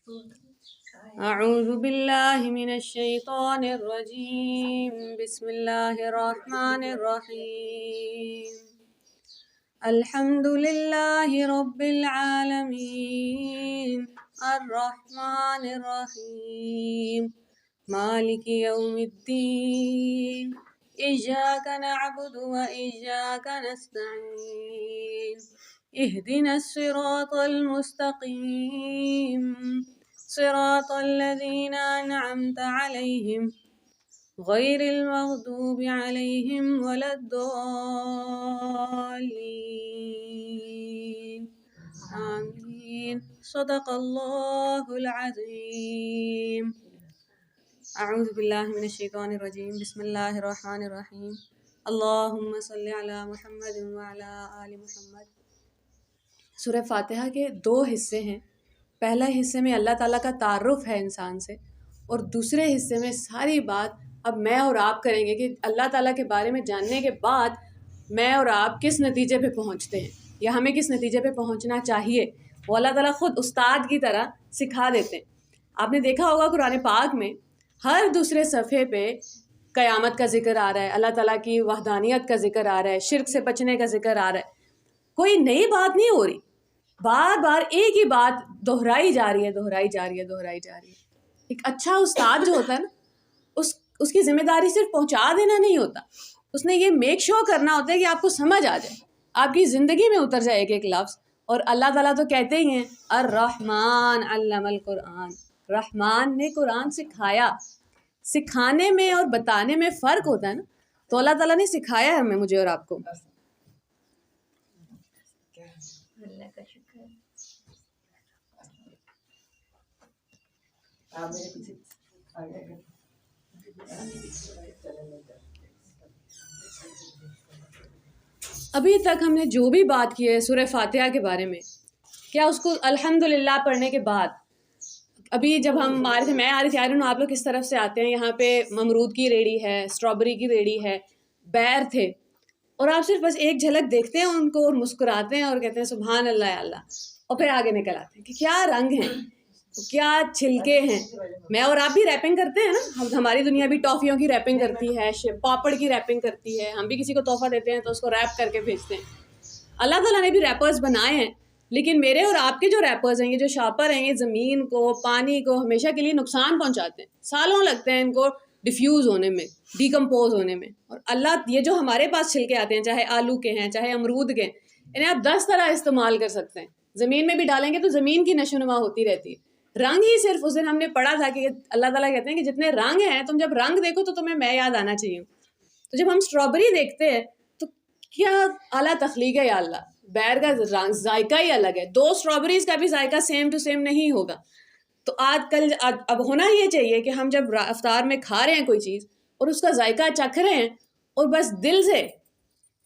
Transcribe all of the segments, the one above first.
اعوذ باللہ من الشیطان الرجیم بسم اللہ الرحمن الرحیم الحمد للہ رب العالمین الرحمن الرحیم مالک یوم الدین ایاک نعبد و ایاک نستعین اہدنا الصراط المستقیم صراط الذین انعمت علیہم غیر المغضوب علیہم ولا الضالین آمین صدق اللہ العظیم اعوذ باللہ من الشیطان الرجیم بسم اللہ الرحمن الرحیم اللہم صلی علی محمد وعلی آل محمد۔ سورہ فاتحہ کے دو حصے ہیں۔ پہلا حصے میں اللہ تعالیٰ کا تعارف ہے انسان سے، اور دوسرے حصے میں ساری بات اب میں اور آپ کریں گے کہ اللہ تعالیٰ کے بارے میں جاننے کے بعد میں اور آپ کس نتیجے پہ پہنچتے ہیں یا ہمیں کس نتیجے پہ پہنچنا چاہیے، وہ اللہ تعالیٰ خود استاد کی طرح سکھا دیتے ہیں۔ آپ نے دیکھا ہوگا قرآن پاک میں ہر دوسرے صفحے پہ قیامت کا ذکر آ رہا ہے، اللہ تعالیٰ کی وحدانیت کا ذکر آ رہا ہے، شرک سے بچنے کا ذکر آ رہا ہے۔ کوئی نئی بات نہیں ہو رہی، بار بار ایک ہی بات دہرائی جا رہی ہے۔ ایک اچھا استاد جو ہوتا ہے نا، اس کی ذمہ داری صرف پہنچا دینا نہیں ہوتا، اس نے یہ میک شور کرنا ہوتا ہے کہ آپ کو سمجھ آ جائے، آپ کی زندگی میں اتر جائے ایک لفظ۔ اور اللہ تعالیٰ تو کہتے ہی ہیں الرحمن علم القرآن، رحمان نے قرآن سکھایا۔ سکھانے میں اور بتانے میں فرق ہوتا ہے نا، تو اللہ تعالیٰ نے سکھایا ہے ہمیں، مجھے اور آپ کو۔ اللہ کا شکر ہے۔ ابھی تک ہم نے جو بھی بات کی ہے سورہ فاتحہ کے بارے میں، کیا اس کو الحمدللہ پڑھنے کے بعد، ابھی جب ہم آ رہے تھے، میں آ رہی تھی، آپ لوگ کس طرف سے آتے ہیں، یہاں پہ امرود کی ریڑھی ہے، اسٹرابری کی ریڑھی ہے، بیر تھے، اور آپ صرف بس ایک جھلک دیکھتے ہیں ان کو اور مسکراتے ہیں اور کہتے ہیں سبحان اللہ یا اللہ، اور پھر آگے نکل آتے ہیں کہ کیا رنگ ہیں، کیا چھلکے ہیں۔ میں اور آپ بھی ریپنگ کرتے ہیں نا، ہماری دنیا بھی ٹافیوں کی ریپنگ کرتی ہے، پاپڑ کی ریپنگ کرتی ہے، ہم بھی کسی کو تحفہ دیتے ہیں تو اس کو ریپ کر کے بھیجتے ہیں۔ اللہ تعالیٰ نے بھی ریپرز بنائے ہیں، لیکن میرے اور آپ کے جو ریپرز ہیں، یہ جو شاپر ہیں، یہ زمین کو، پانی کو ہمیشہ کے لیے نقصان پہنچاتے ہیں، سالوں لگتے ہیں ان کو ڈیفیوز ہونے میں، ڈیکمپوز ہونے میں۔ اور اللہ یہ جو ہمارے پاس چھلکے آتے ہیں، چاہے آلو کے ہیں، چاہے امرود کے ہیں، انہیں آپ 10 طرح استعمال کر سکتے ہیں۔ زمین میں بھی ڈالیں گے تو زمین کی نشو نما ہوتی رہتی ہے۔ رنگ ہی صرف اس دن ہم نے پڑھا تھا کہ اللہ تعالیٰ کہتے ہیں کہ جتنے رنگ ہیں، تم جب رنگ دیکھو تو تمہیں میں یاد آنا چاہیے۔ تو جب ہم اسٹرابری دیکھتے ہیں تو کیا اعلیٰ تخلیق ہے یا اللہ، بیر کا ذائقہ ہی الگ ہے، 2 اسٹرابریز کا بھی ذائقہ سیم ٹو سیم نہیں ہوگا۔ تو اب ہونا یہ چاہیے کہ ہم جب افطار میں کھا رہے ہیں کوئی چیز اور اس کا ذائقہ چکھ رہے ہیں، اور بس دل سے،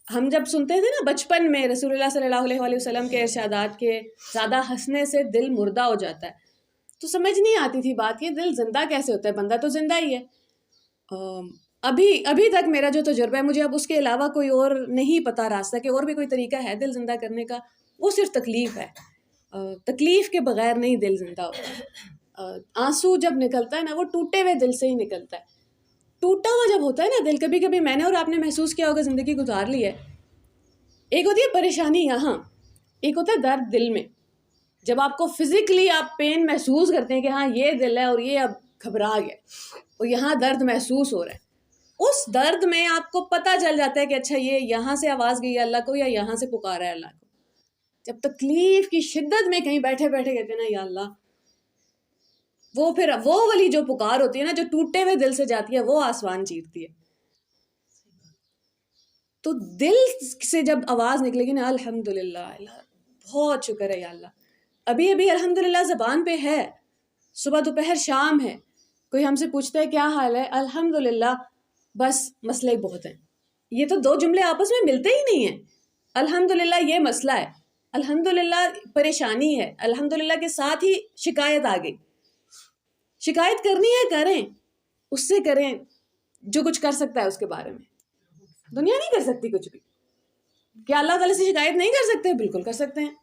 ہم جب سنتے تھے نا بچپن میں رسول اللہ صلی اللہ علیہ وسلم کے ارشادات کے زیادہ ہنسنے سے دل مردہ ہو جاتا ہے، تو سمجھ نہیں آتی تھی بات کہ دل زندہ کیسے ہوتا ہے، بندہ تو زندہ ہی ہے۔ ابھی تک میرا جو تجربہ ہے، مجھے اب اس کے علاوہ کوئی اور نہیں پتا راستہ کہ اور بھی کوئی طریقہ ہے دل زندہ کرنے کا، وہ صرف تکلیف ہے۔ تکلیف کے بغیر نہیں دل زندہ ہوتا۔ آنسو جب نکلتا ہے نا، وہ ٹوٹے ہوئے دل سے ہی نکلتا ہے۔ ٹوٹا ہوا جب ہوتا ہے نا دل، کبھی کبھی میں نے اور آپ نے محسوس کیا ہوگا، زندگی گزار لی ہے، ایک ہوتی ہے پریشانی یہاں، ایک ہوتا ہے درد دل میں۔ جب آپ کو فزیکلی آپ پین محسوس کرتے ہیں کہ ہاں یہ دل ہے اور یہ اب گھبرا گیا اور یہاں درد محسوس ہو رہا ہے، اس درد میں آپ کو پتہ چل جاتا ہے کہ اچھا یہ یہاں سے آواز گئی ہے اللہ کو یا یہاں سے پکارا ہے اللہ کو۔ جب تکلیف کی شدت میں کہیں بیٹھے بیٹھے کہتے ہیں نا یا اللہ، وہ پھر وہ والی جو پکار ہوتی ہے نا، جو ٹوٹے ہوئے دل سے جاتی ہے، وہ آسمان چیرتی ہے۔ تو دل سے جب آواز نکلے گی نا الحمدللہ، بہت شکر ہے یا اللہ، ابھی الحمدللہ زبان پہ ہے، صبح دوپہر شام ہے، کوئی ہم سے پوچھتا ہے کیا حال ہے، الحمدللہ، بس مسئلے بہت ہیں۔ یہ تو 2 جملے آپس میں ملتے ہی نہیں ہیں۔ الحمدللہ یہ مسئلہ ہے، الحمدللہ پریشانی ہے، الحمدللہ کے ساتھ ہی شکایت آ گئی۔ شکایت کرنی ہے کریں، اس سے کریں جو کچھ کر سکتا ہے اس کے بارے میں۔ دنیا نہیں کر سکتی کچھ بھی۔ کیا اللہ تعالیٰ سے شکایت نہیں کر سکتے؟ بالکل کر سکتے ہیں۔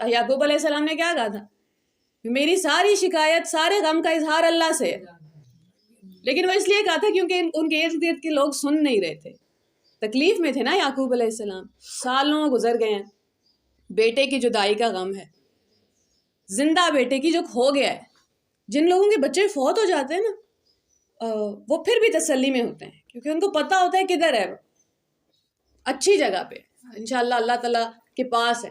یعقوب علیہ السلام نے کیا کہا تھا میری ساری شکایت سارے غم کا اظہار اللہ سے ہے، لیکن وہ اس لیے کہا تھا کیونکہ ان کے ارد گرد کے لوگ سن نہیں رہے تھے، تکلیف میں تھے نا یعقوب علیہ السلام، سالوں گزر گئے ہیں، بیٹے کی جدائی کا غم ہے، زندہ بیٹے کی جو کھو گیا ہے. جن لوگوں کے بچے فوت ہو جاتے ہیں نا وہ پھر بھی تسلی میں ہوتے ہیں کیونکہ ان کو پتہ ہوتا ہے کدھر ہے، اچھی جگہ پہ انشاءاللہ اللہ تعالیٰ کے پاس ہے.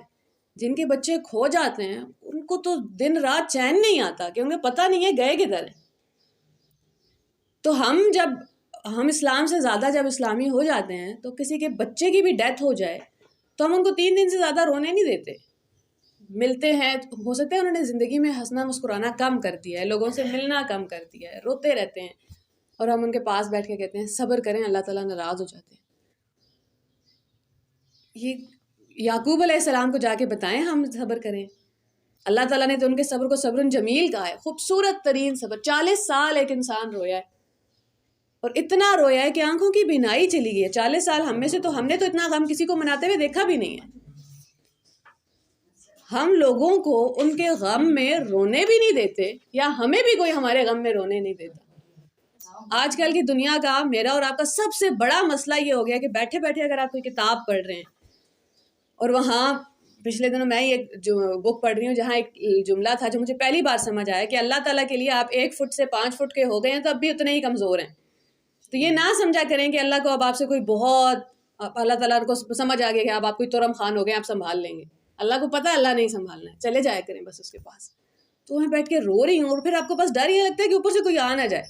جن کے بچے کھو جاتے ہیں ان کو تو دن رات چین نہیں آتا کہ انہیں پتہ نہیں ہے گئے کدھر ہیں. تو ہم اسلام سے زیادہ جب اسلامی ہو جاتے ہیں تو کسی کے بچے کی بھی ڈیتھ ہو جائے تو ہم ان کو 3 دن سے زیادہ رونے نہیں دیتے. ملتے ہیں، ہو سکتا ہے انہوں نے زندگی میں ہنسنا مسکرانا کم کر دیا ہے، لوگوں سے ملنا کم کر دیا ہے، روتے رہتے ہیں، اور ہم ان کے پاس بیٹھ کے کہتے ہیں صبر کریں اللہ تعالیٰ ناراض ہو جاتے ہیں. یہ یعقوب علیہ السلام کو جا کے بتائیں ہم صبر کریں. اللہ تعالیٰ نے تو ان کے صبر کو صبر جمیل کہا ہے، خوبصورت ترین صبر. 40 سال ایک انسان رویا ہے، اور اتنا رویا ہے کہ آنکھوں کی بینائی چلی گئی ہے. 40 سال ہم میں سے تو ہم نے تو اتنا غم کسی کو مناتے ہوئے دیکھا بھی نہیں ہے. ہم لوگوں کو ان کے غم میں رونے بھی نہیں دیتے، یا ہمیں بھی کوئی ہمارے غم میں رونے نہیں دیتا. آج کل کی دنیا کا، میرا اور آپ کا سب سے بڑا مسئلہ یہ ہو گیا کہ بیٹھے بیٹھے اگر آپ کوئی کتاب پڑھ رہے ہیں اور وہاں پچھلے دنوں میں ایک جو بک پڑھ رہی ہوں جہاں ایک جملہ تھا جو مجھے پہلی بار سمجھ آیا کہ اللہ تعالیٰ کے لیے آپ 1 فٹ سے 5 فٹ کے ہو گئے ہیں تو اب بھی اتنے ہی کمزور ہیں. تو یہ نہ سمجھا کریں کہ اللہ کو اب آپ سے کوئی اللہ تعالیٰ کو سمجھ آ گیا کہ اب آپ کوئی ترم خان ہو گئے، آپ سنبھال لیں گے. اللہ کو پتہ ہے اللہ نہیں سنبھالنا ہے، چلے جایا کریں بس اس کے پاس. تو میں بیٹھ کے رو رہی ہوں اور پھر آپ کو بس ڈر یہ لگتا ہے کہ اوپر سے کوئی آ نہ جائے،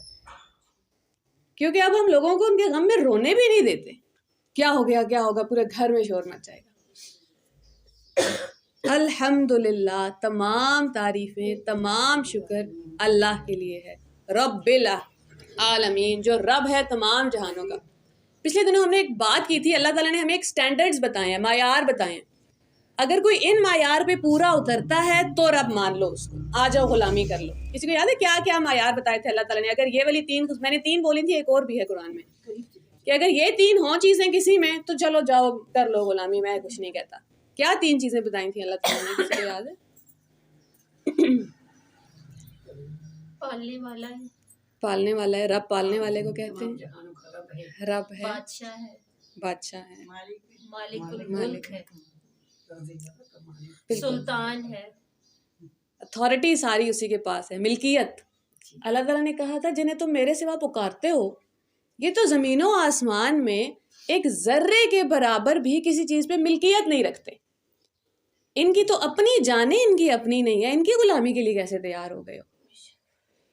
کیونکہ اب ہم لوگوں کو ان کے غم میں رونے بھی نہیں دیتے. کیا ہو گیا کیا ہوگا، پورے گھر میں شور مچ جائے گا. الحمدللہ، تمام تعریفیں تمام شکر اللہ کے لیے ہے، رب العالمین، جو رب ہے تمام جہانوں کا. پچھلے دنوں ہم نے ایک بات کی تھی، اللہ تعالیٰ نے ہمیں ایک سٹینڈرڈز بتائے ہیں، معیار بتائے ہیں. اگر کوئی ان معیار پہ پورا اترتا ہے تو رب مان لو اس کو، آ جاؤ غلامی کر لو. کسی کو یاد ہے کیا کیا معیار بتائے تھے اللہ تعالیٰ نے؟ اگر یہ والی 3 میں نے 3 بولی تھی، ایک اور بھی ہے قرآن میں، کہ اگر یہ 3 ہوں چیزیں کسی میں تو چلو جاؤ کر لو غلامی، میں کچھ نہیں کہتا. کیا 3 چیزیں بتائی تھیں اللہ تعالیٰ نے؟ کسی کو یاد ہے؟ پالنے والا ہے، پالنے والا ہے، رب پالنے والے کو کہتے ہیں، رب ہے، بادشاہ ہے، بادشاہ ہے، مالک الملک ہے، سلطان ہے، اتھارٹی ساری اسی کے پاس ہے، ملکیت. اللہ تعالیٰ نے کہا تھا جنہیں تم میرے سوا پکارتے ہو یہ تو زمین و آسمان میں ایک ذرے کے برابر بھی کسی چیز پہ ملکیت نہیں رکھتے. ان کی تو اپنی جانیں ان کی اپنی نہیں ہے، ان کی غلامی کے لیے کیسے تیار ہو گئے ہو؟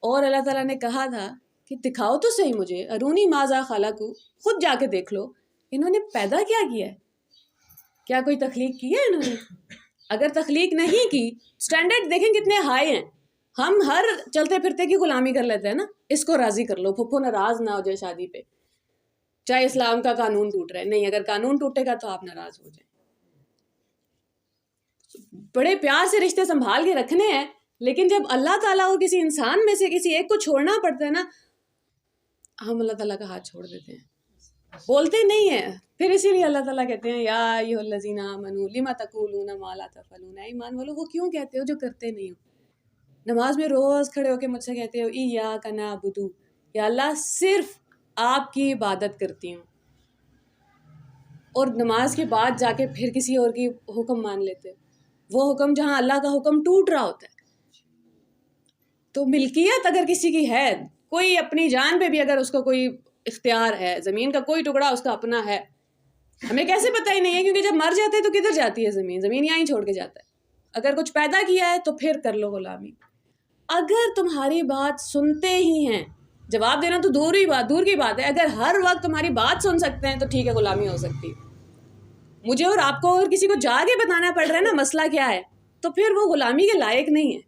اور اللہ تعالیٰ نے کہا تھا کہ دکھاؤ تو صحیح مجھے، ارونی ماذا خلقوا، خود جا کے دیکھ لو انہوں نے پیدا کیا ہے. کیا کوئی تخلیق کی ہے انہوں نے؟ اگر تخلیق نہیں کی، سٹینڈرڈ دیکھیں کتنے ہائی ہیں. ہم ہر چلتے پھرتے کی غلامی کر لیتے ہیں نا، اس کو راضی کر لو، پھپھو ناراض نہ ہو جائے شادی پہ، چاہے اسلام کا قانون ٹوٹ رہا ہے. نہیں، اگر قانون ٹوٹے گا تو آپ ناراض ہو جائیں. بڑے پیار سے رشتے سنبھال کے رکھنے ہیں، لیکن جب اللہ تعالیٰ کو کسی انسان میں سے کسی ایک کو چھوڑنا پڑتا ہے نا، ہم اللہ تعالیٰ کا ہاتھ چھوڑ دیتے ہیں، بولتے نہیں ہیں. پھر اسی لیے اللہ تعالیٰ کہتے ہیں یا ایھا الذین آمنوا لم تقولون ما لا تفعلون، ایمان والو وہ کیوں کہتے ہو جو کرتے نہیں ہو. نماز میں روز کھڑے ہو کے مجھ سے کہتے ہو ایاک نعبد، یا اللہ صرف آپ کی عبادت کرتی ہوں، اور نماز کے بعد جا کے پھر کسی اور کی حکم مان لیتے ہو، وہ حکم جہاں اللہ کا حکم ٹوٹ رہا ہوتا ہے. تو ملکیت اگر کسی کی ہے، کوئی اپنی جان پہ بھی اگر اس کو کوئی اختیار ہے، زمین کا کوئی ٹکڑا اس کا اپنا ہے، ہمیں کیسے پتہ ہی نہیں ہے؟ کیونکہ جب مر جاتے ہیں تو کدھر جاتی ہے زمین یہاں ہی چھوڑ کے جاتا ہے. اگر کچھ پیدا کیا ہے تو پھر کر لو غلامی. اگر تمہاری بات سنتے ہی ہیں، جواب دینا تو دور کی بات ہے، اگر ہر وقت تمہاری بات سن سکتے ہیں تو ٹھیک ہے غلامی ہو سکتی ہے. مجھے اور آپ کو اگر کسی کو جا کے بتانا پڑ رہا ہے نا مسئلہ کیا ہے، تو پھر وہ غلامی کے لائق نہیں ہے.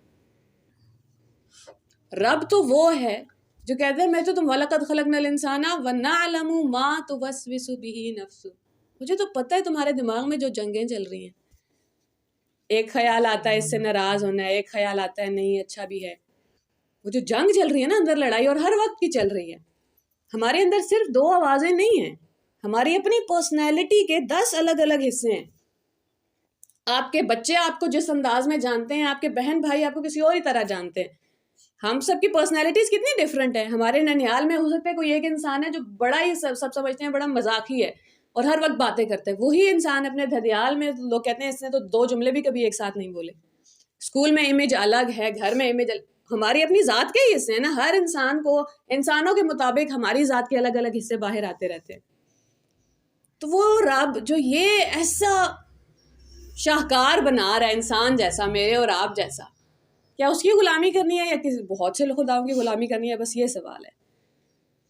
رب تو وہ ہے جو کہتے ہیں میں تو تم وَلَقَدْ خَلَقْنَا الْإِنسَانَ وَنَعْلَمُ مَا تُوَسْوِسُ بِهِ نَفْسُهُ، مجھے تو پتہ ہے تمہارے دماغ میں جو جنگیں چل رہی ہیں. ایک خیال آتا ہے اس سے ناراض ہونا ہے، ایک خیال آتا ہے نہیں اچھا بھی ہے. وہ جو جنگ چل رہی ہے نا اندر، لڑائی، اور ہر وقت کی چل رہی ہے. ہمارے اندر صرف 2 آوازیں نہیں ہیں، ہماری اپنی پرسنالٹی کے 10 الگ الگ حصے ہیں. آپ کے بچے آپ کو جس انداز میں جانتے ہیں، آپ کے بہن بھائی آپ کو کسی اور ہی طرح جانتے ہیں. ہم سب کی پرسنالٹیز کتنی ڈفرینٹ ہیں. ہمارے ننیال میں ہو سکتا ہے کوئی ایک انسان ہے جو بڑا ہی سب سمجھتے ہیں بڑا مذاقی ہے اور ہر وقت باتیں کرتے ہیں. وہی انسان اپنے دھدیال میں لوگ کہتے ہیں اس نے تو 2 جملے بھی کبھی ایک ساتھ نہیں بولے. اسکول میں امیج الگ ہے، گھر میں امیج ہماری اپنی ذات کے ہی حصے ہیں نا. ہر انسان کو انسانوں کے مطابق ہماری ذات کے الگ الگ حصے باہر آتے رہتے ہیں. تو وہ رب جو یہ ایسا شاہکار بنا رہا ہے انسان جیسا، میرے اور آپ جیسا، کیا اس کی غلامی کرنی ہے یا کسی بہت سے خداؤں کی غلامی کرنی ہے؟ بس یہ سوال ہے.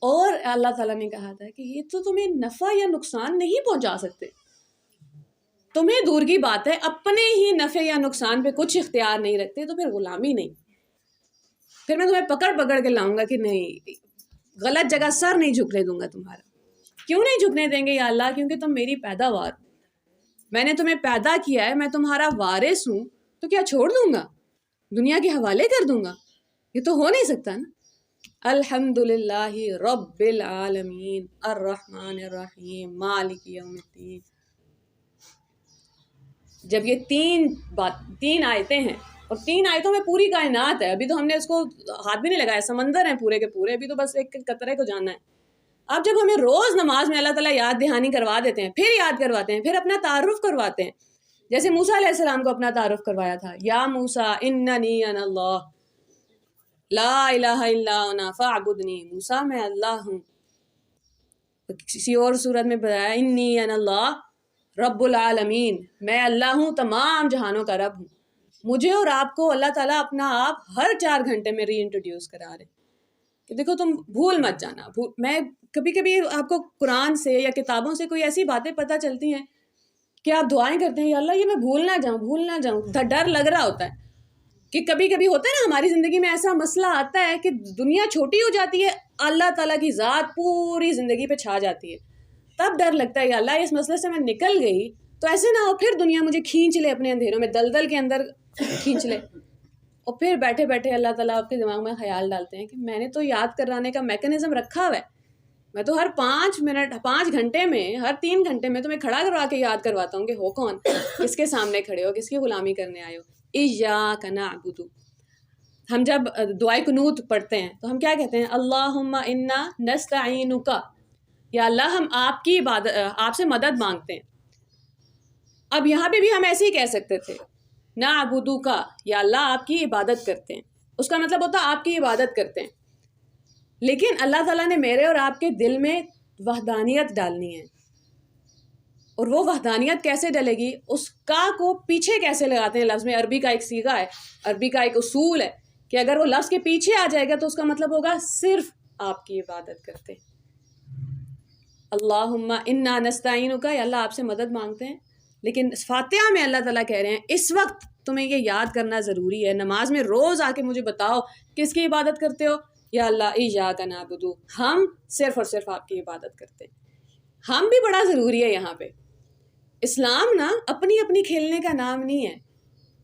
اور اللہ تعالیٰ نے کہا تھا کہ یہ تو تمہیں نفع یا نقصان نہیں پہنچا سکتے. تمہیں دور کی بات ہے، اپنے ہی نفع یا نقصان پہ کچھ اختیار نہیں رکھتے تو پھر غلامی نہیں. پھر میں تمہیں پکڑ پکڑ کے لاؤں گا کہ نہیں، غلط جگہ سر نہیں جھکنے دوں گا تمہارا. کیوں نہیں جھکنے دیں گے یا اللہ؟ کیونکہ تم میری پیداوار ہو، میں نے تمہیں پیدا کیا ہے، میں تمہارا وارث ہوں. تو کیا چھوڑ دوں گا، دنیا کے حوالے کر دوں گا؟ یہ تو ہو نہیں سکتا نا. الحمد للہ رب العالمین الرحمن الرحیم مالک یوم الدین. جب یہ تین آیتیں ہیں اور 3 آیتوں میں پوری کائنات ہے. ابھی تو ہم نے اس کو ہاتھ بھی نہیں لگایا، سمندر ہیں پورے کے پورے، ابھی تو بس ایک قطرے کو جانا ہے. اب جب ہمیں روز نماز میں اللہ تعالیٰ یاد دہانی کروا دیتے ہیں، پھر یاد کرواتے ہیں، پھر اپنا تعارف کرواتے ہیں. جیسے موسیٰ علیہ السلام کو اپنا تعارف کروایا تھا، یا موسیٰ اننی انا اللہ لا الہ الا انا فاعبدنی. موسیٰ میں اللہ ہوں. کسی اور صورت میں بتایا انی انا اللہ رب العالمین، میں اللہ ہوں، تمام جہانوں کا رب ہوں. مجھے اور آپ کو اللہ تعالیٰ اپنا آپ ہر 4 گھنٹے میں ری انٹروڈیوس کرا رہے کہ دیکھو تم بھول مت جانا. میں کبھی کبھی آپ کو قرآن سے یا کتابوں سے کوئی ایسی باتیں پتہ چلتی ہیں کہ آپ دعائیں کرتے ہیں یا اللہ یہ میں بھول نہ جاؤں. ڈر لگ رہا ہوتا ہے کہ کبھی کبھی ہوتا ہے نا ہماری زندگی میں ایسا مسئلہ آتا ہے کہ دنیا چھوٹی ہو جاتی ہے، اللہ تعالیٰ کی ذات پوری زندگی پہ چھا جاتی ہے. تب ڈر لگتا ہے یا اللہ اس مسئلے سے میں نکل گئی تو ایسے نہ ہو پھر دنیا مجھے کھینچ لے اپنے اندھیروں میں، دلدل کے اندر کھینچ لے. اور پھر بیٹھے بیٹھے اللہ تعالیٰ آپ کے دماغ میں خیال ڈالتے ہیں کہ میں نے تو یاد کرانے کا میکانزم رکھا ہوا ہے. میں تو ہر 5 گھنٹے میں، ہر 3 گھنٹے میں تمہیں کھڑا کروا کے یاد کرواتا ہوں کہ ہو کون، کس کے سامنے کھڑے ہو، کس کی غلامی کرنے آئے ہو. ایاک نعبد. ہم جب دعائے قنوت پڑھتے ہیں تو ہم کیا کہتے ہیں؟ اللہم انا نستعینک، یا اللہ ہم آپ کی عبادت، آپ سے مدد مانگتے ہیں. اب یہاں پہ بھی ہم ایسے ہی کہہ سکتے تھے نعبدک، یا اللہ آپ کی عبادت کرتے ہیں. اس کا مطلب ہوتا آپ کی عبادت کرتے ہیں. لیکن اللہ تعالیٰ نے میرے اور آپ کے دل میں وحدانیت ڈالنی ہے. اور وہ وحدانیت کیسے ڈلے گی؟ اس کا کو پیچھے کیسے لگاتے ہیں لفظ میں؟ عربی کا ایک صیغہ ہے، عربی کا ایک اصول ہے کہ اگر وہ لفظ کے پیچھے آ جائے گا تو اس کا مطلب ہوگا صرف آپ کی عبادت کرتے ہیں. اللہم انا نستعینک، یا اللہ آپ سے مدد مانگتے ہیں. لیکن فاتحہ میں اللہ تعالیٰ کہہ رہے ہیں اس وقت تمہیں یہ یاد کرنا ضروری ہے، نماز میں روز آ کے مجھے بتاؤ کس کی عبادت کرتے ہو. یا اللہ ایاک نعبد، ہم صرف اور صرف آپ کی عبادت کرتے ہیں. ہم بھی بڑا ضروری ہے یہاں پہ. اسلام نا اپنی کھیلنے کا نام نہیں ہے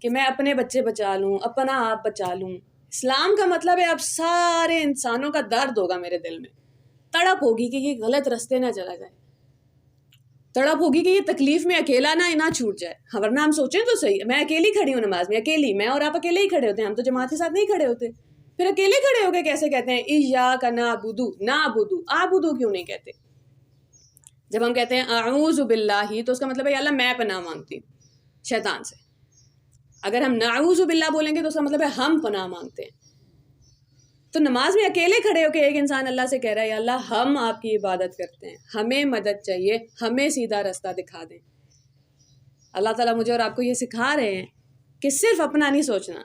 کہ میں اپنے بچے بچا لوں، اپنا آپ بچا لوں. اسلام کا مطلب ہے اب سارے انسانوں کا درد ہوگا میرے دل میں، تڑپ ہوگی کہ یہ غلط راستے نہ چلا جائے، تڑپ ہوگی کہ یہ تکلیف میں اکیلا نہ چھوٹ جائے. ورنہ ہم سوچیں تو صحیح، میں اکیلی کھڑی ہوں نماز میں، اکیلی میں، اور آپ اکیلے ہی کھڑے ہوتے ہیں. ہم تو جماعت کے ساتھ نہیں کھڑے ہوتے. پھر اکیلے کھڑے ہو کے کیسے کہتے ہیں ایاک نعبد؟ آبدو کیوں نہیں کہتے؟ جب ہم کہتے ہیں اعوذ باللہ تو اس کا مطلب ہے یا اللہ میں پناہ مانگتی ہوں شیطان سے. اگر ہم نعوذ باللہ بولیں گے تو اس کا مطلب ہے ہم پناہ مانگتے ہیں. تو نماز میں اکیلے کھڑے ہو کے ایک انسان اللہ سے کہہ رہا ہے یا اللہ ہم آپ کی عبادت کرتے ہیں، ہمیں مدد چاہیے، ہمیں سیدھا راستہ دکھا دیں. اللہ تعالیٰ مجھے اور آپ کو یہ سکھا رہے ہیں کہ صرف اپنا نہیں سوچنا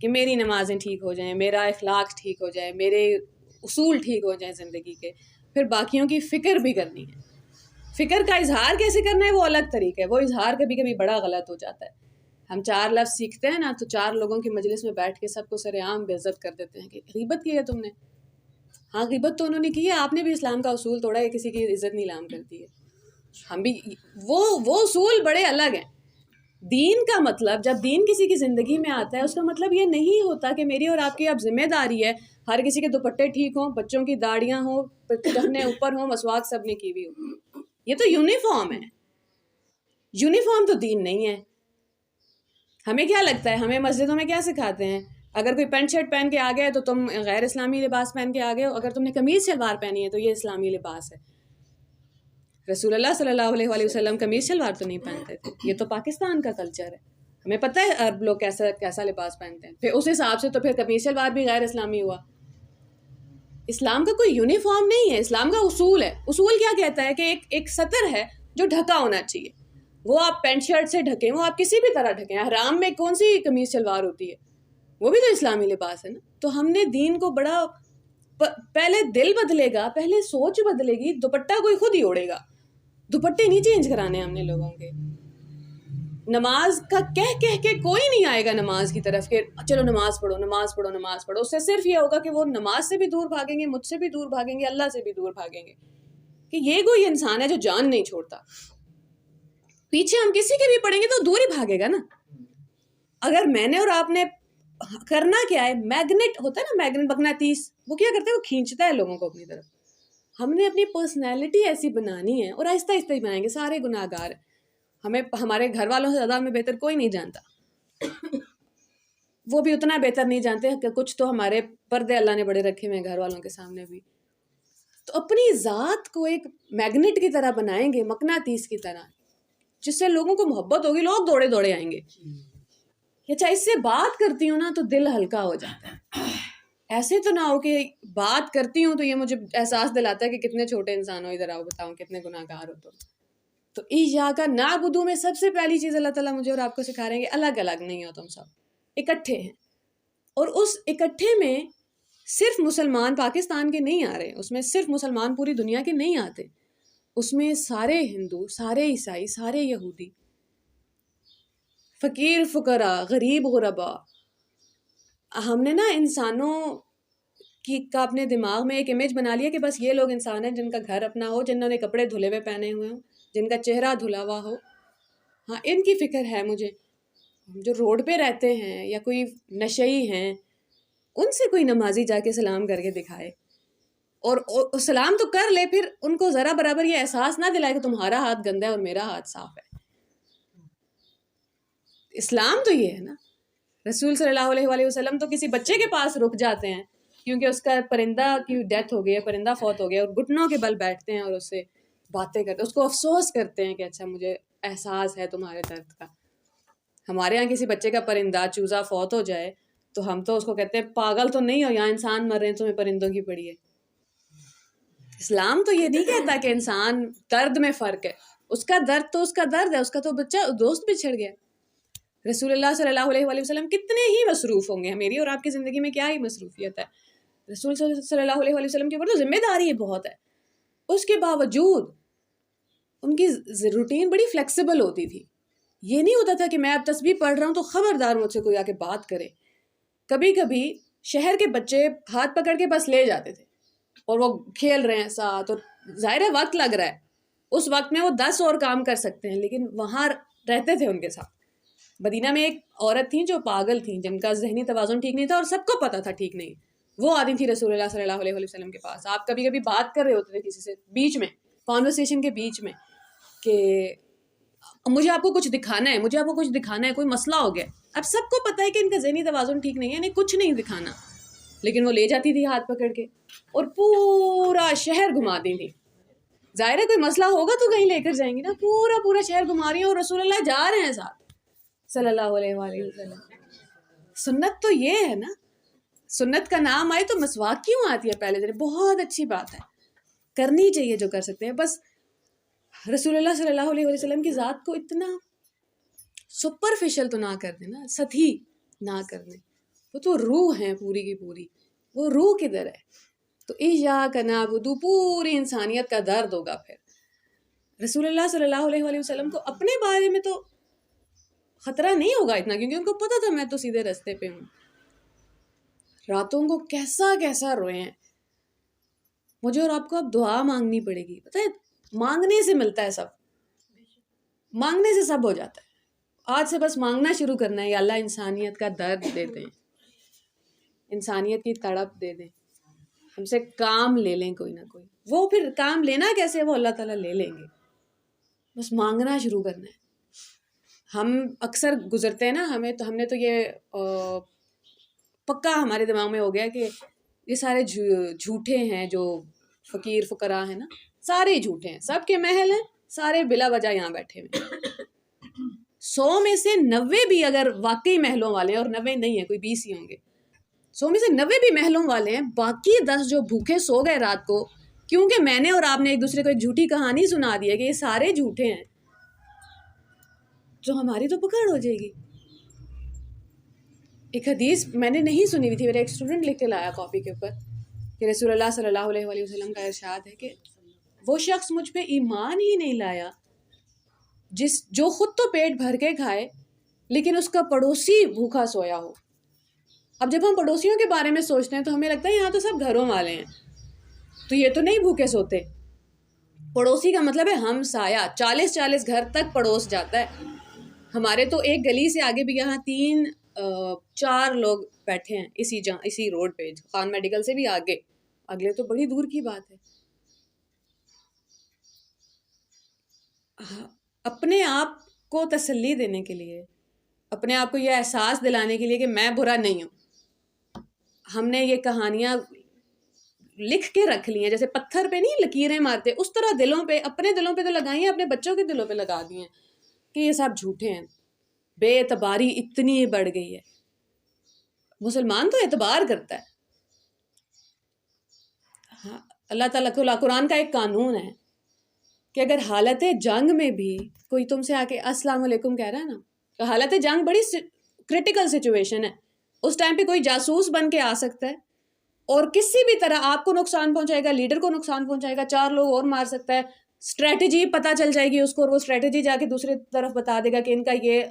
کہ میری نمازیں ٹھیک ہو جائیں، میرا اخلاق ٹھیک ہو جائے، میرے اصول ٹھیک ہو جائیں زندگی کے. پھر باقیوں کی فکر بھی کرنی ہے. فکر کا اظہار کیسے کرنا ہے وہ الگ طریقہ ہے. وہ اظہار کبھی کبھی بڑا غلط ہو جاتا ہے. ہم 4 لفظ سیکھتے ہیں نا تو 4 لوگوں کی مجلس میں بیٹھ کے سب کو سر عام بے عزت کر دیتے ہیں کہ غیبت کی ہے تم نے. ہاں غیبت تو انہوں نے کی ہے، آپ نے بھی اسلام کا اصول توڑا ہے، کسی کی عزت نیلام کر دی ہے. ہم بھی وہ اصول بڑے الگ ہیں. دین کا مطلب، جب دین کسی کی زندگی میں آتا ہے اس کا مطلب یہ نہیں ہوتا کہ میری اور آپ کی اب ذمہ داری ہے ہر کسی کے دوپٹے ٹھیک ہوں، بچوں کی داڑیاں ہوں، ٹخنے اوپر ہوں، مسواک سب نے کی ہوئی ہو. یہ تو یونیفارم ہے. یونیفارم تو دین نہیں ہے. ہمیں کیا لگتا ہے, ہمیں مسجدوں میں کیا سکھاتے ہیں, اگر کوئی پینٹ شرٹ پہن کے آ گیا ہے تو تم غیر اسلامی لباس پہن کے آ گئے ہو, اگر تم نے قمیض شلوار پہنی ہے تو یہ اسلامی لباس ہے. رسول اللہ صلی اللہ علیہ وآلہ وسلم قمیض شلوار تو نہیں پہنتے تھے, یہ تو پاکستان کا کلچر ہے. ہمیں پتہ ہے عرب لوگ کیسا لباس پہنتے ہیں, پھر اس حساب سے تو پھر قمیض شلوار بھی غیر اسلامی ہوا. اسلام کا کوئی یونیفارم نہیں ہے, اسلام کا اصول ہے. اصول کیا کہتا ہے کہ ایک سطر ہے جو ڈھکا ہونا چاہیے, وہ آپ پینٹ شرٹ سے ڈھکیں, وہ آپ کسی بھی طرح ڈھکیں. حرام میں کون سی قمیض شلوار ہوتی ہے, وہ بھی تو اسلامی لباس ہے نا. تو ہم نے دین کو بڑا, پہلے دل بدلے گا, پہلے سوچ بدلے گی, دوپٹہ کوئی خود ہی اوڑے گا. دوپٹے نہیں چینج کرانے ہم نے لوگوں کے. نماز کا کہہ کے کوئی نہیں آئے گا نماز کی طرف کہ چلو نماز پڑھو نماز پڑھو نماز پڑھو. اس سے صرف یہ ہوگا کہ وہ نماز سے بھی دور بھاگیں گے, مجھ سے بھی دور بھاگیں گے, اللہ سے بھی دور بھاگیں گے, کہ یہ کوئی انسان ہے جو جان نہیں چھوڑتا. پیچھے ہم کسی کے بھی پڑیں گے تو دور ہی بھاگے گا نا. اگر میں نے اور آپ نے کرنا کیا ہے, میگنیٹ ہوتا ہے نا, میگنیٹ مقناطیس, وہ کیا کرتا ہے, وہ کھینچتا ہے لوگوں کو اپنی طرف. ہم نے اپنی پرسنالٹی ایسی بنانی ہے, اور آہستہ آہستہ ہی بنائیں گے. سارے گناہ گار, ہمیں ہمارے گھر والوں سے زیادہ ہمیں بہتر کوئی نہیں جانتا, وہ بھی اتنا بہتر نہیں جانتے کہ کچھ تو ہمارے پردے اللہ نے بڑے رکھے ہوئے گھر والوں کے سامنے بھی. تو اپنی ذات کو ایک میگنیٹ کی طرح بنائیں گے, مقناطیس کی طرح, جس سے لوگوں کو محبت ہوگی, لوگ دوڑے دوڑے آئیں گے. اچھا, اس سے بات کرتی ہوں نا تو دل ہلکا ہو جاتا ہے. ایسے تو نہ ہو کہ بات کرتی ہوں تو یہ مجھے احساس دلاتا ہے کہ کتنے چھوٹے انسان ہو, ادھر آؤ بتاؤ کتنے گناہ گار ہو. تو ایاکا نعبدو میں سب سے پہلی چیز اللہ تعالیٰ مجھے اور آپ کو سکھا رہے ہیں کہ الگ الگ نہیں ہو تم سب, اکٹھے ہیں. اور اس اکٹھے میں صرف مسلمان پاکستان کے نہیں آ رہے, اس میں صرف مسلمان پوری دنیا کے نہیں آتے, اس میں سارے ہندو, سارے عیسائی, سارے یہودی, فقیر فقراء, غریب غربا. ہم نے نا انسانوں کا اپنے دماغ میں ایک امیج بنا لیا کہ بس یہ لوگ انسان ہیں جن کا گھر اپنا ہو, جنہوں نے کپڑے دھلے ہوئے پہنے ہوئے ہوں, جن کا چہرہ دھلا ہوا ہو. ہاں, ان کی فکر ہے مجھے. جو روڈ پہ رہتے ہیں یا کوئی نشئی ہیں, ان سے کوئی نمازی جا کے سلام کر کے دکھائے, اور سلام تو کر لے, پھر ان کو ذرا برابر یہ احساس نہ دلائے کہ تمہارا ہاتھ گندا ہے اور میرا ہاتھ صاف ہے. اسلام تو یہ ہے نا. رسول صلی اللہ علیہ وآلہ وسلم تو کسی بچے کے پاس رک جاتے ہیں کیونکہ اس کا پرندہ کی ڈیتھ ہو گئی ہے, پرندہ فوت ہو گیا, اور گھٹنوں کے بل بیٹھتے ہیں اور اس سے باتیں کرتے ہیں, اس کو افسوس کرتے ہیں کہ اچھا مجھے احساس ہے تمہارے درد کا. ہمارے یہاں کسی بچے کا پرندہ چوزا فوت ہو جائے تو ہم تو اس کو کہتے ہیں پاگل تو نہیں ہو, یہاں انسان مر رہے ہیں, تمہیں پرندوں کی پڑی ہے. اسلام تو یہ نہیں کہتا کہ انسان درد میں فرق ہے, اس کا درد تو اس کا درد ہے, اس کا تو بچہ دوست بچھڑ گیا. رسول اللہ صلی اللہ علیہ وآلہ وسلم کتنے ہی مصروف ہوں گے, میری اور آپ کی زندگی میں کیا ہی مصروفیت ہے, رسول صلی اللہ علیہ وآلہ وسلم کے اوپر تو ذمہ داری بہت ہے. اس کے باوجود ان کی روٹین بڑی فلیکسیبل ہوتی تھی. یہ نہیں ہوتا تھا کہ میں اب تسبیح پڑھ رہا ہوں تو خبردار مجھ سے کوئی آ کے بات کرے. کبھی کبھی شہر کے بچے ہاتھ پکڑ کے بس لے جاتے تھے اور وہ کھیل رہے ہیں ساتھ, اور ظاہر ہے وقت لگ رہا ہے, اس وقت میں وہ 10 اور کام کر سکتے ہیں, لیکن وہاں رہتے تھے ان کے ساتھ. مدینہ میں ایک عورت تھیں جو پاگل تھیں, جن کا ذہنی توازن ٹھیک نہیں تھا اور سب کو پتا تھا ٹھیک نہیں. وہ آتی تھی رسول اللہ صلی اللہ علیہ وسلم کے پاس. آپ کبھی کبھی بات کر رہے ہوتے تھے کسی سے بیچ میں, کانورسیشن کے بیچ میں, کہ مجھے آپ کو کچھ دکھانا ہے, مجھے آپ کو کچھ دکھانا ہے, کوئی مسئلہ ہو گیا. اب سب کو پتا ہے کہ ان کا ذہنی توازن ٹھیک نہیں ہے, انہیں کچھ نہیں دکھانا, لیکن وہ لے جاتی تھی ہاتھ پکڑ کے اور پورا شہر گھماتی تھی. ظاہر ہے کوئی مسئلہ ہوگا تو کہیں لے کر جائیں گی نا, پورا شہر گھما رہی ہیں اور رسول اللہ جا رہے ہیں ساتھ صلی اللہ علیہ وآلہ وسلم. سنت تو یہ ہے نا, سنت کا نام آئے تو مسواک کیوں آتی ہے پہلے دن؟ بہت اچھی بات ہے, کرنی چاہیے جو کر سکتے ہیں. بس رسول اللہ صلی اللہ علیہ وسلم کی ذات کو اتنا سپرفیشل تو نہ کر دیں نا, سطحی نہ کر دیں. وہ تو روح ہیں پوری کی پوری, وہ روح کدھر ہے؟ تو ایاک نعبد, پوری انسانیت کا درد ہوگا. پھر رسول اللہ صلی اللہ علیہ وآلہ وسلم کو اپنے بارے میں تو خطرہ نہیں ہوگا اتنا, کیونکہ ان کو پتا تھا میں تو سیدھے راستے پہ ہوں. راتوں کو کیسا کیسا روئے ہیں. مجھے اور آپ کو اب دعا مانگنی پڑے گی. پتہ ہے مانگنے سے ملتا ہے سب, مانگنے سے سب ہو جاتا ہے. آج سے بس مانگنا شروع کرنا ہے, یا اللہ انسانیت کا درد دے دیں, انسانیت کی تڑپ دے دیں, ہم سے کام لے لیں کوئی نہ کوئی. وہ پھر کام لینا کیسے, وہ اللہ تعالیٰ لے لیں گے. بس مانگنا شروع کرنا ہے. ہم اکثر گزرتے ہیں نا، ہم نے تو یہ پکا ہمارے دماغ میں ہو گیا کہ یہ سارے جھوٹے ہیں، جو فقیر فقراء ہیں نا، سارے جھوٹے ہیں، سب کے محل ہیں، سارے بلا وجہ یہاں بیٹھے ہوئے ہیں۔ 100 میں سے 90 بھی اگر واقعی محلوں والے ہیں، اور 90 نہیں ہیں، کوئی 20 ہی ہوں گے، 100 میں سے 90 بھی محلوں والے ہیں، باقی 10 جو بھوکے سو گئے رات کو کیونکہ میں نے اور آپ نے ایک دوسرے کو ایک جھوٹی کہانی سنا دی ہے کہ یہ سارے جھوٹے ہیں، تو ہماری تو پکڑ ہو جائے گی۔ ایک حدیث میں نے نہیں سنی ہوئی تھی، میرا ایک اسٹوڈنٹ لکھ کے لایا کاپی کے اوپر کہ رسول اللہ صلی اللہ علیہ وآلہ وسلم کا ارشاد ہے کہ وہ شخص مجھ پہ ایمان ہی نہیں لایا جو خود تو پیٹ بھر کے کھائے لیکن اس کا پڑوسی بھوکا سویا ہو۔ اب جب ہم پڑوسیوں کے بارے میں سوچتے ہیں تو ہمیں لگتا ہے یہاں تو سب گھروں والے ہیں، تو یہ تو نہیں بھوکے سوتے۔ پڑوسی کا مطلب ہے ہم سایہ، 40 گھر تک پڑوس جاتا ہے۔ ہمارے تو ایک گلی سے آگے بھی یہاں 3-4 لوگ بیٹھے ہیں اسی روڈ پہ، خان میڈیکل سے بھی آگے، اگلے تو بڑی دور کی بات ہے۔ اپنے آپ کو تسلی دینے کے لیے، اپنے آپ کو یہ احساس دلانے کے لیے کہ میں برا نہیں ہوں، ہم نے یہ کہانیاں لکھ کے رکھ لی ہیں، جیسے پتھر پہ نہیں لکیریں مارتے، اس طرح دلوں پہ، اپنے دلوں پہ تو لگائی ہیں، اپنے بچوں کے دلوں پہ لگا دی ہیں کہ یہ سب جھوٹے ہیں۔ بے اعتباری اتنی بڑھ گئی ہے، مسلمان تو اعتبار کرتا ہے۔ ہاں، اللہ تعالیٰ کو قرآن کا ایک قانون ہے کہ اگر حالت جنگ میں بھی کوئی تم سے آ کے السلام علیکم کہہ رہا ہے نا، تو حالت جنگ بڑی کرٹیکل سچویشن ہے، اس ٹائم پہ کوئی جاسوس بن کے آ سکتا ہے اور کسی بھی طرح آپ کو نقصان پہنچائے گا، لیڈر کو نقصان پہنچائے گا، 4 لوگ اور مار سکتا ہے، اسٹریٹجی پتہ چل جائے گی اس کو، اور وہ اسٹریٹجی جا کے دوسرے طرف بتا دے گا کہ ان کا یہ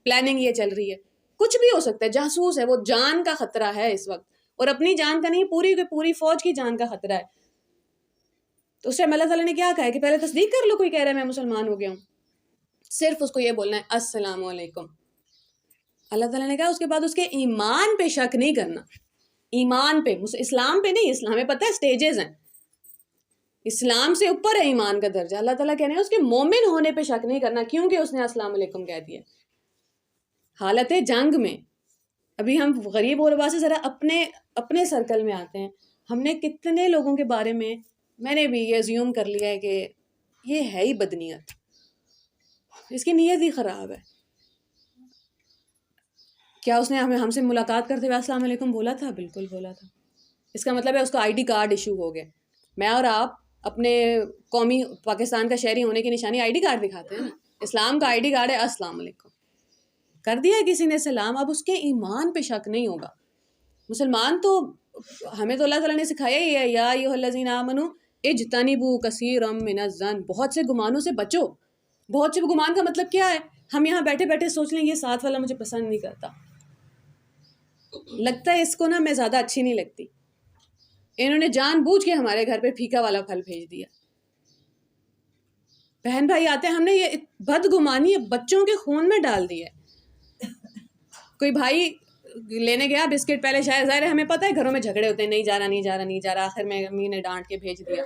پلاننگ یہ چل رہی ہے، کچھ بھی ہو سکتا ہے، جاسوس ہے وہ، جان کا خطرہ ہے اس وقت، اور اپنی جان کا نہیں، پوری کی پوری فوج کی جان کا خطرہ ہے۔ تو اس ٹائم اللہ تعالیٰ نے کیا کہا ہے کہ پہلے تصدیق کر لو، کوئی کہہ رہا ہے میں مسلمان ہو گیا ہوں، صرف اس کو یہ بولنا ہے السلام علیکم۔ اللہ تعالیٰ نے کہا اس کے بعد اس کے ایمان پہ شک نہیں کرنا، ایمان پہ، اسلام پہ نہیں، اسلام میں پتہ ہے سٹیجز ہیں، اسلام سے اوپر ہے ایمان کا درجہ، اللہ تعالیٰ کہہ رہے ہیں اس کے مومن ہونے پہ شک نہیں کرنا کیونکہ اس نے السلام علیکم کہہ دیا۔ حالت جنگ میں ابھی ہم غریب غربا سے ذرا اپنے سرکل میں آتے ہیں، ہم نے کتنے لوگوں کے بارے میں نے بھی یہ ازیوم کر لیا ہے کہ یہ ہے ہی بدنیت، اس کی نیت ہی خراب ہے۔ کیا اس نے ہم سے ملاقات کرتے ہوئے السلام علیکم بولا تھا؟ بالکل بولا تھا۔ اس کا مطلب ہے اس کا ID کارڈ ایشو ہو گیا۔ میں اور آپ اپنے قومی پاکستان کا شہری ہونے کی نشانی ID کارڈ دکھاتے ہیں نا، اسلام کا ID کارڈ ہے السلام علیکم، کر دیا ہے کسی نے سلام، اب اس کے ایمان پہ شک نہیں ہوگا۔ مسلمان تو ہمیں تو اللہ تعالیٰ نے سکھایا ہی ہے، یا ایھا الذین آمنوا اجتنبوا کثیرا من الظن، بہت سے گمانوں سے بچو۔ بہت سے گمان کا مطلب کیا ہے؟ ہم یہاں بیٹھے بیٹھے سوچ لیں یہ ساتھ والا مجھے پسند نہیں کرتا، لگتا ہے اس کو نا میں زیادہ اچھی نہیں لگتی، انہوں نے جان بوجھ کے ہمارے گھر پہ پھیکا والا پھل بھیج دیا۔ بہن بھائی آتے ہیں، ہم نے یہ بدگمانی بچوں کے خون میں ڈال دی ہے۔ کوئی بھائی لینے گیا بسکٹ، پہلے شاید ظاہر ہے ہمیں پتہ ہے گھروں میں جھگڑے ہوتے ہیں، نہیں جا رہا، آخر میں امی نے ڈانٹ کے بھیج دیا،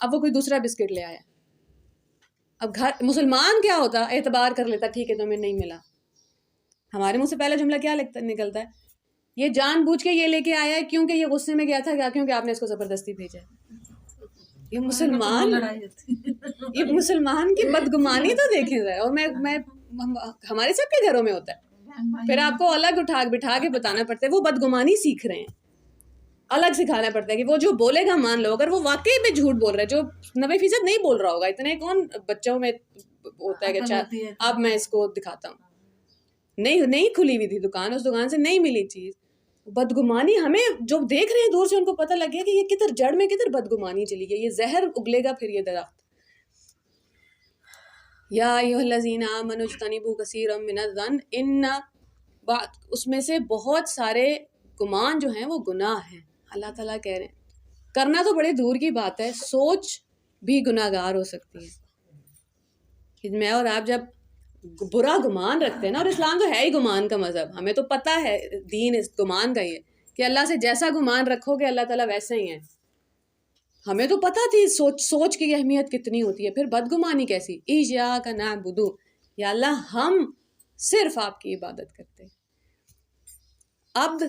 اب وہ کوئی دوسرا بسکٹ لے آیا۔ اب گھر مسلمان کیا ہوتا، اعتبار کر لیتا، ٹھیک ہے تمہیں نہیں ملا۔ ہمارے منہ سے پہلا جملہ کیا نکلتا ہے؟ یہ جان بوجھ کے یہ لے کے آیا ہے کیونکہ یہ غصے میں گیا تھا، کیا کیونکہ آپ نے اس کو زبردستی بھیجا۔ یہ مسلمان کی بدگمانی تو دیکھیں ذرا، اور میں ہمارے سب کے گھروں میں ہوتا ہے، پھر آپ کو الگ بٹھا کے بتانا پڑتا ہے وہ بدگمانی سیکھ رہے ہیں، الگ سکھانا پڑتا ہے کہ وہ جو بولے گا مان لو، اگر وہ واقعی میں جھوٹ بول رہا ہے، جو 90% نہیں بول رہا ہوگا، اتنے کون بچوں میں ہوتا ہے کہ اچھا اب میں اس کو دکھاتا ہوں، نہیں کھلی ہوئی تھی دکان، اس دکان سے نہیں ملی چیز، بدگمانی ہمیں جو دیکھ رہے ہیں دور سے ان کو پتہ لگ گیا کہ یہ کدھر جڑ میں کدھر بدگمانی چلی گئی، یہ زہر اگلے گا پھر یہ درخت۔ یا ایھا الذین آمنوا اجتنبوا کثیرا من الظن، اس میں سے بہت سارے گمان جو ہیں وہ گناہ ہیں۔ اللہ تعالیٰ کہہ رہے ہیں کرنا تو بڑے دور کی بات ہے، سوچ بھی گناہ گار ہو سکتی ہے کہ میں اور آپ جب برا گمان رکھتے ہیں نا، اور اسلام تو ہے ہی گمان کا مذہب، ہمیں تو پتہ ہے دین اس گمان کا ہی ہے کہ اللہ سے جیسا گمان رکھو گے اللہ تعالیٰ ویسے ہی ہیں، ہمیں تو پتہ تھی سوچ کی اہمیت کتنی ہوتی ہے، پھر بدگمانی کیسی؟ ایاک نعبد، یا اللہ ہم صرف آپ کی عبادت کرتے ہیں. عبد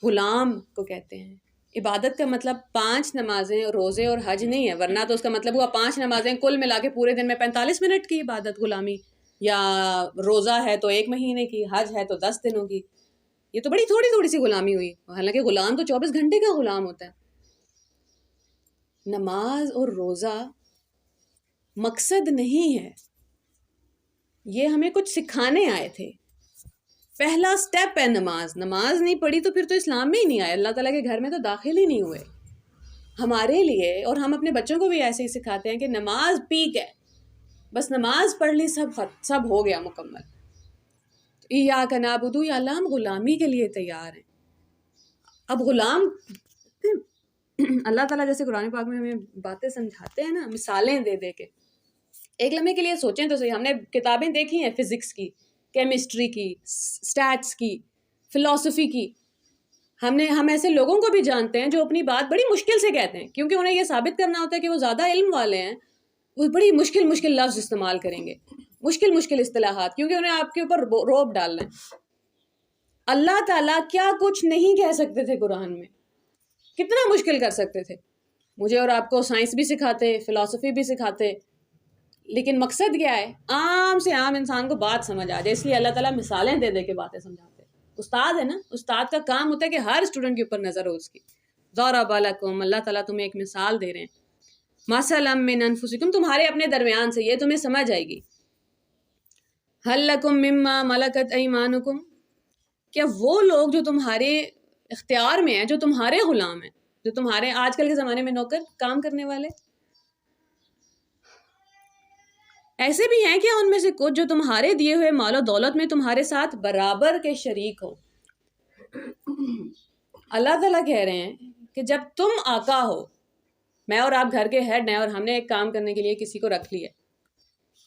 غلام کو کہتے ہیں. عبادت کا مطلب 5 نمازیں روزے اور حج نہیں ہے، ورنہ تو اس کا مطلب ہوا 5 نمازیں کل ملا کے پورے دن میں 45 منٹ کی عبادت غلامی، یا روزہ ہے تو 1 مہینے کی، حج ہے تو 10 دنوں کی. یہ تو بڑی تھوڑی سی غلامی ہوئی، حالانکہ غلام تو 24 گھنٹے کا غلام ہوتا ہے. نماز اور روزہ مقصد نہیں ہے، یہ ہمیں کچھ سکھانے آئے تھے. پہلا سٹیپ ہے نماز. نماز نہیں پڑھی تو پھر تو اسلام میں ہی نہیں آئے، اللہ تعالیٰ کے گھر میں تو داخل ہی نہیں ہوئے. ہمارے لیے اور ہم اپنے بچوں کو بھی ایسے ہی سکھاتے ہیں کہ نماز پیک ہے، بس نماز پڑھ لی سب ہو گیا مکمل. ایاک نعبد، یا اللہ ہم غلامی کے لیے تیار ہیں. اب غلام اللہ تعالیٰ جیسے قرآن پاک میں ہمیں باتیں سمجھاتے ہیں نا، مثالیں دے دے کے. ایک لمحے کے لیے سوچیں تو صحیح، ہم نے کتابیں دیکھی ہیں فزکس کی، کیمسٹری کی، سٹیٹس کی، فلسفی کی. ہم ایسے لوگوں کو بھی جانتے ہیں جو اپنی بات بڑی مشکل سے کہتے ہیں، کیونکہ انہیں یہ ثابت کرنا ہوتا ہے کہ وہ زیادہ علم والے ہیں. وہ بڑی مشکل لفظ استعمال کریں گے، مشکل اصطلاحات، کیونکہ انہیں آپ کے اوپر روب ڈالنا ہے. اللہ تعالیٰ کیا کچھ نہیں کہہ سکتے تھے قرآن میں، کتنا مشکل کر سکتے تھے. مجھے اور آپ کو سائنس بھی سکھاتے، فلسفی بھی سکھاتے، لیکن مقصد کیا ہے؟ عام سے عام انسان کو بات سمجھ آ جائے. اس لیے اللہ تعالیٰ مثالیں دے دے کے باتیں سمجھاتے. استاد ہے نا، استاد کا کام ہوتا ہے کہ ہر اسٹوڈنٹ کے اوپر نظر ہو اس کی. ضرب لکم، اللہ تعالیٰ تمہیں ایک مثال دے رہے ہیں. مثلا من انفسکم، تمہارے اپنے درمیان سے، یہ تمہیں سمجھ آئے گی. هل لکم مما ملکت ایمانکم، کیا وہ لوگ جو تمہارے اختیار میں ہیں، جو تمہارے غلام ہیں، جو تمہارے آج کل کے زمانے میں نوکر کام کرنے والے، ایسے بھی ہیں کیا ان میں سے کچھ جو تمہارے دیے ہوئے مال و دولت میں تمہارے ساتھ برابر کے شریک ہو؟ اللہ تعالیٰ کہہ رہے ہیں کہ جب تم آقا ہو، میں اور آپ گھر کے ہیڈ ہیں اور ہم نے ایک کام کرنے کے لیے کسی کو رکھ لیا،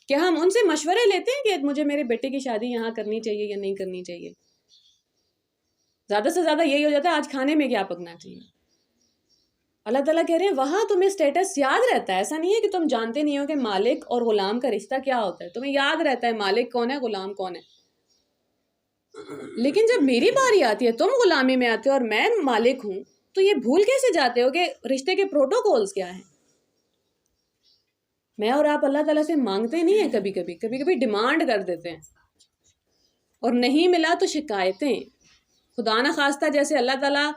کیا ہم ان سے مشورے لیتے ہیں کہ مجھے میرے بیٹے کی شادی یہاں کرنی چاہیے یا نہیں کرنی چاہیے؟ زیادہ سے زیادہ یہی ہو جاتا ہے آج کھانے میں کیا پکنا چاہیے. اللہ تعالیٰ کہہ رہے ہیں وہاں تمہیں اسٹیٹس یاد رہتا ہے. ایسا نہیں ہے کہ تم جانتے نہیں ہو کہ مالک اور غلام کا رشتہ کیا ہوتا ہے، تمہیں یاد رہتا ہے مالک کون ہے، غلام کون ہے. لیکن جب میری باری آتی ہے، تم غلامی میں آتے ہو اور میں مالک ہوں، تو یہ بھول کیسے جاتے ہو کہ رشتے کے پروٹوکولز کیا ہیں؟ میں اور آپ اللہ تعالیٰ سے مانگتے نہیں ہیں، کبھی کبھی ڈیمانڈ کر دیتے ہیں، اور نہیں ملا تو شکایتیں. خدا نہ خواستہ جیسے اللہ تعالیٰ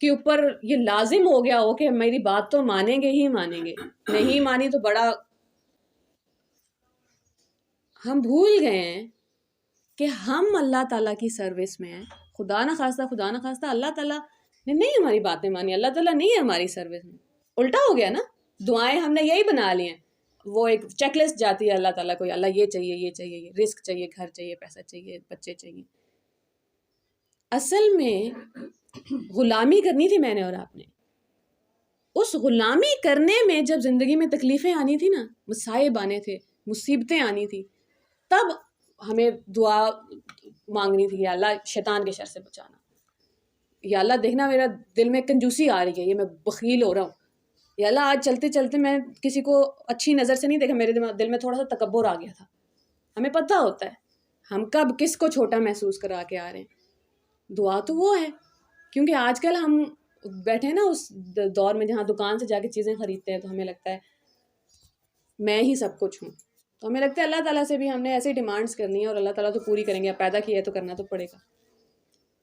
کے اوپر یہ لازم ہو گیا ہو کہ میری بات تو مانیں گے ہی مانیں گے، نہیں مانی تو بڑا. ہم بھول گئے ہیں کہ ہم اللہ تعالیٰ کی سروس میں ہیں. خدا نہ خواستہ اللہ تعالیٰ نے نہیں ہماری باتیں مانی، اللہ تعالیٰ نہیں ہے ہماری سروس میں. الٹا ہو گیا نا. دعائیں ہم نے یہی بنا لی ہیں، وہ ایک چیک لسٹ جاتی ہے اللہ تعالیٰ کو، اللہ یہ چاہیے، یہ چاہیے، یہ رزق چاہیے، گھر چاہیے، پیسہ چاہیے، بچے چاہیے. اصل میں غلامی کرنی تھی میں نے اور آپ نے. اس غلامی کرنے میں جب زندگی میں تکلیفیں آنی تھی نا، مصائب آنے تھے، مصیبتیں آنی تھی، تب ہمیں دعا مانگنی تھی، یا اللہ شیطان کے شر سے بچانا، یا اللہ دیکھنا میرا دل میں کنجوسی آ رہی ہے، یہ میں بخیل ہو رہا ہوں، یا اللہ آج چلتے چلتے میں کسی کو اچھی نظر سے نہیں دیکھا، میرے دل میں تھوڑا سا تکبر آ گیا تھا. ہمیں پتہ ہوتا ہے ہم کب کس کو چھوٹا محسوس کرا کے آ رہے ہیں. دعا تو وہ ہے، کیونکہ آج کل ہم بیٹھے ہیں نا اس دور میں جہاں دکان سے جا کے چیزیں خریدتے ہیں تو ہمیں لگتا ہے میں ہی سب کچھ ہوں. تو ہمیں لگتا ہے اللہ تعالیٰ سے بھی ہم نے ایسی ڈیمانڈس کرنی ہے اور اللہ تعالیٰ تو پوری کریں گے، اب پیدا کیا ہے تو کرنا تو پڑے گا.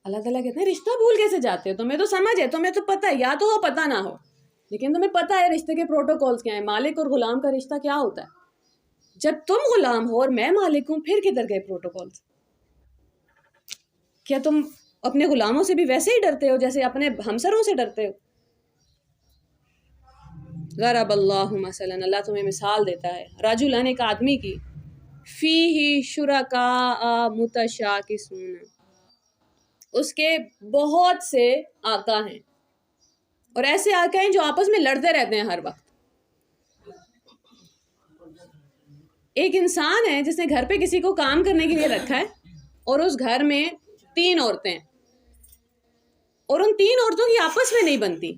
اللہ تعالیٰ کہتے ہیں رشتہ بھول کیسے جاتے ہو؟ تمہیں تو سمجھ ہے، تمہیں تو پتہ ہے، یا تو ہو پتہ نہ ہو، لیکن تمہیں پتہ ہے رشتے کے پروٹوکولز کیا ہیں، مالک اور غلام کا رشتہ کیا ہوتا ہے. جب تم غلام ہو اور میں مالک ہوں، پھر کدھر گئے پروٹوکولز؟ کیا تم اپنے غلاموں سے بھی ویسے ہی ڈرتے ہو جیسے اپنے ہمسروں سے ڈرتے ہو؟ ضرب اللہ مثلا، اللہ تمہیں مثال دیتا ہے. رجلن، ایک آدمی کی، فیہ شرکاء متشاکسون، اس کے بہت سے آقا ہیں، اور ایسے آقا ہیں جو آپس میں لڑتے رہتے ہیں ہر وقت. ایک انسان ہے جس نے گھر پہ کسی کو کام کرنے کے لیے رکھا ہے، اور اس گھر میں 3 عورتیں ہیں، اور ان 3 عورتوں کی آپس میں نہیں بنتی.